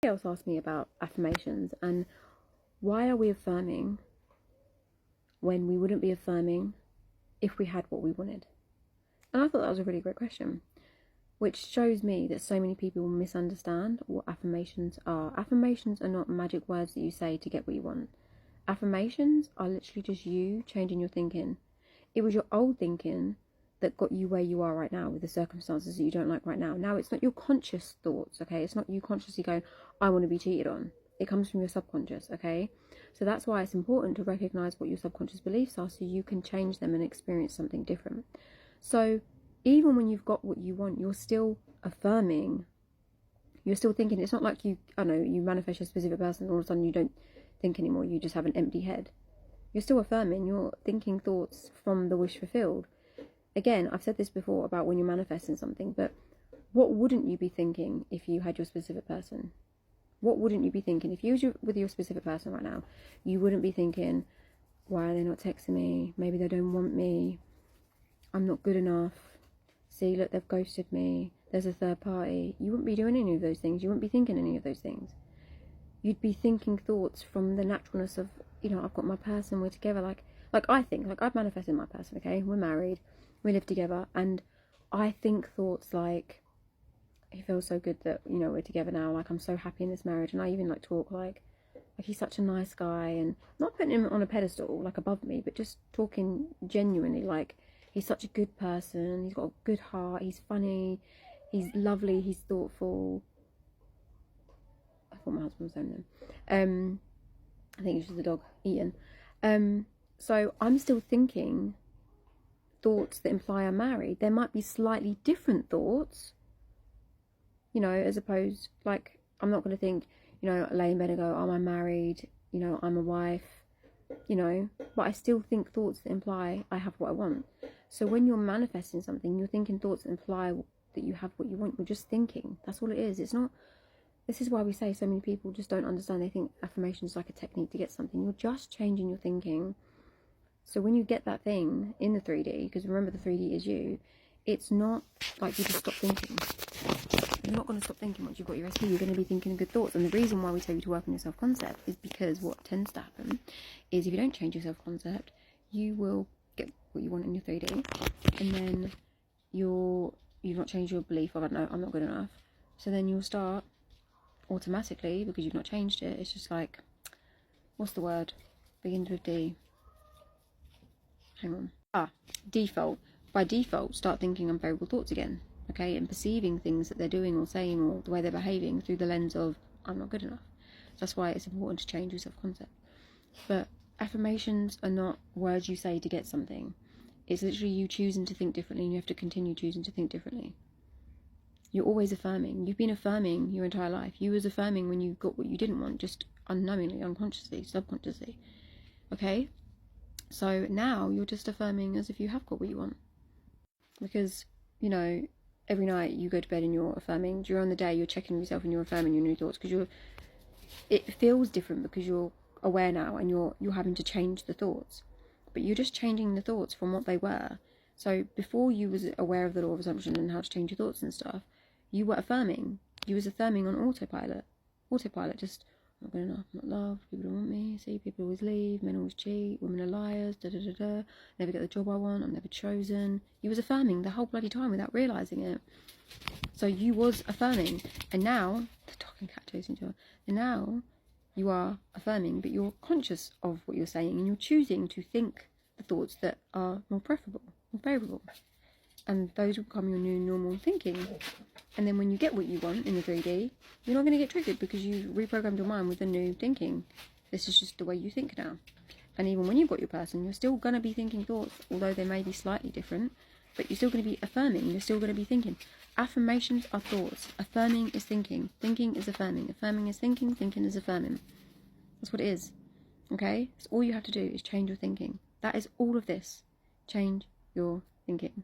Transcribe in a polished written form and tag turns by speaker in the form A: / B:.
A: Else asked me about affirmations and why are we affirming when we wouldn't be affirming if we had what we wanted? And I thought that was a really great question, which shows me that so many people misunderstand what affirmations are. Affirmations are not magic words that you say to get what you want. Affirmations are literally just you changing your thinking. It was your old thinking that got you where you are right now with the circumstances that you don't like right now. Now, it's not your conscious thoughts, okay? It's not you consciously going, I want to be cheated on. It comes from your subconscious, okay? So that's why it's important to recognize what your subconscious beliefs are so you can change them and experience something different. So even when you've got what you want, you're still affirming. You're still thinking. It's not like you manifest a specific person and all of a sudden you don't think anymore. You just have an empty head. You're still affirming. You're thinking thoughts from the wish fulfilled. Again, I've said this before about when you're manifesting something, but what wouldn't you be thinking if you had your specific person? What wouldn't you be thinking? If you were with your specific person right now, you wouldn't be thinking, why are they not texting me? Maybe they don't want me. I'm not good enough. See, look, they've ghosted me. There's a third party. You wouldn't be doing any of those things. You wouldn't be thinking any of those things. You'd be thinking thoughts from the naturalness of, I've got my person, we're together. Like I've manifested my person, okay? We're married. We live together, and I think thoughts like, it feels so good that, we're together now, like, I'm so happy in this marriage. And I even talk like he's such a nice guy, and not putting him on a pedestal, like, above me, but just talking genuinely, like, he's such a good person, he's got a good heart, he's funny, he's lovely, he's thoughtful. I thought my husband was owning them. I think it's just the dog, Ian. So I'm still thinking thoughts that imply I'm married. There might be slightly different thoughts, as opposed, like, I'm not going to think, lay in bed and go, oh, I'm married, I'm a wife, but I still think thoughts that imply I have what I want. So when you're manifesting something, you're thinking thoughts that imply that you have what you want. You're just thinking. That's all it is. It's not, this is why we say so many people just don't understand. They think affirmation is like a technique to get something. You're just changing your thinking. So when you get that thing in the 3D, because remember the 3D is you, it's not like you just stop thinking. You're not going to stop thinking once you've got your SP. You're going to be thinking good thoughts. And the reason why we tell you to work on your self-concept is because what tends to happen is if you don't change your self-concept, you will get what you want in your 3D. And then you've not changed your belief of, I don't know, I'm not good enough. So then you'll start automatically, because you've not changed it, it's just like, what's the word? Begins with D. Hang on. Default. By default, start thinking unfavorable thoughts again, okay? And perceiving things that they're doing or saying or the way they're behaving through the lens of, I'm not good enough. That's why it's important to change your self-concept. But affirmations are not words you say to get something. It's literally you choosing to think differently, and you have to continue choosing to think differently. You're always affirming. You've been affirming your entire life. You was affirming when you got what you didn't want, just unknowingly, unconsciously, subconsciously, okay? So now you're just affirming as if you have got what you want. Because, every night you go to bed and you're affirming. During the day, you're checking yourself and you're affirming your new thoughts, because it feels different because you're aware now and you're having to change the thoughts. But you're just changing the thoughts from what they were. So before you was aware of the law of assumption and how to change your thoughts and stuff, you were affirming. You was affirming on autopilot. Autopilot, just, not good enough, not loved, people don't want me, see, people always leave, men always cheat, women are liars, never get the job I want, I'm never chosen. You was affirming the whole bloody time without realising it. So you was affirming, and now, the dog and cat chasing each other, and now you are affirming, but you're conscious of what you're saying, and you're choosing to think the thoughts that are more preferable, more favourable. And those will become your new normal thinking. And then when you get what you want in the 3D, you're not going to get triggered because you reprogrammed your mind with the new thinking. This is just the way you think now. And even when you've got your person, you're still going to be thinking thoughts, although they may be slightly different, but you're still going to be affirming. You're still going to be thinking. Affirmations are thoughts. Affirming is thinking. Thinking is affirming. Affirming is thinking. Thinking is affirming. That's what it is. Okay? So all you have to do is change your thinking. That is all of this. Change your thinking.